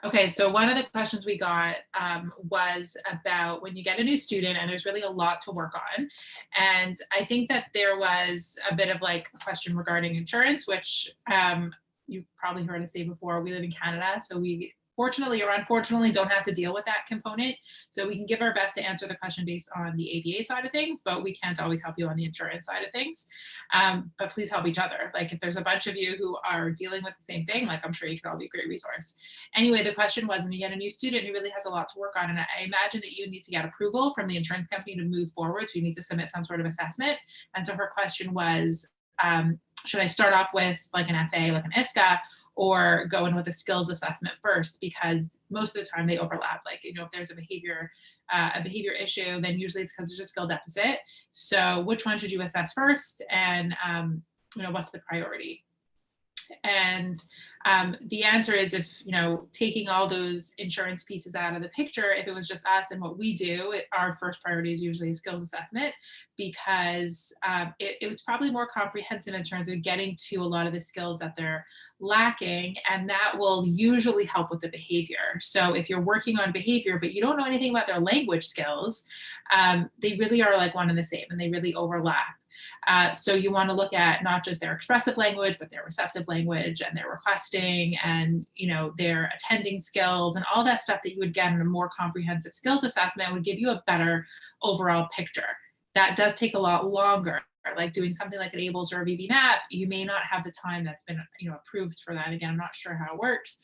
Okay, so one of the questions we got was about when you get a new student and there's really a lot to work on. And I think that there was a bit of like a question regarding insurance, which you've probably heard us say before. We live in Canada, so we fortunately or unfortunately don't have to deal with that component. So we can give our best to answer the question based on the ABA side of things, but we can't always help you on the insurance side of things. But please help each other. Like if there's a bunch of you who are dealing with the same thing, like I'm sure you could all be a great resource. Anyway, the question was when you get a new student who really has a lot to work on, and I imagine that you need to get approval from the insurance company to move forward. So you need to submit some sort of assessment. And so her question was, should I start off with like an FA, like an ISCA, or go in with a skills assessment first? Because most of the time they overlap. Like, you know, if there's a behavior issue, then usually it's because there's a skill deficit. So which one should you assess first? And, you know, what's the priority? And the answer is, if you know, taking all those insurance pieces out of the picture, if it was just us and what we do, our first priority is usually a skills assessment, because it was probably more comprehensive in terms of getting to a lot of the skills that they're lacking, and that will usually help with the behavior. So if you're working on behavior but you don't know anything about their language skills, they really are like one and the same, and they really overlap. So you want to look at not just their expressive language, but their receptive language and their requesting and, you know, their attending skills and all that stuff that you would get in a more comprehensive skills assessment would give you a better overall picture. That does take a lot longer. Like doing something like an ABLES or a BCBA, you may not have the time that's been, you know, approved for that. Again, I'm not sure how it works,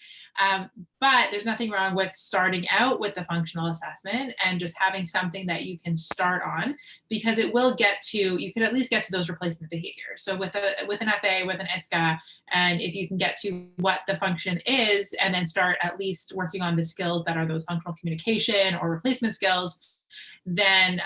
but there's nothing wrong with starting out with the functional assessment and just having something that you can start on, because it will get to, you could at least get to those replacement behaviors. So with an FA, with an ISCA, and if you can get to what the function is and then start at least working on the skills that are those functional communication or replacement skills, then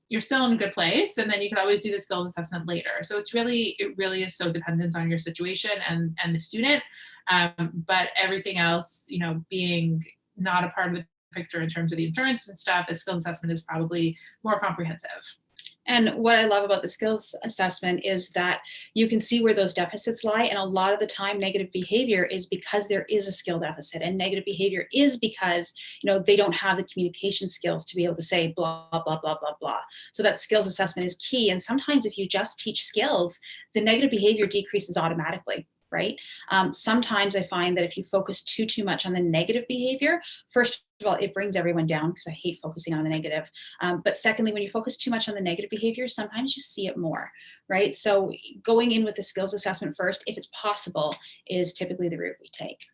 you're still in a good place, and then you can always do the skills assessment later. So it really is so dependent on your situation and the student, but everything else, you know, being not a part of the picture in terms of the insurance and stuff, the skills assessment is probably more comprehensive. And what I love about the skills assessment is that you can see where those deficits lie. And a lot of the time, negative behavior is because there is a skill deficit. And negative behavior is because, you know, they don't have the communication skills to be able to say blah, blah, blah, blah, blah. So that skills assessment is key. And sometimes if you just teach skills, the negative behavior decreases automatically. Right? Sometimes I find that if you focus too much on the negative behavior, first of all, it brings everyone down because I hate focusing on the negative. But secondly, when you focus too much on the negative behavior, sometimes you see it more, right? So going in with the skills assessment first, if it's possible, is typically the route we take.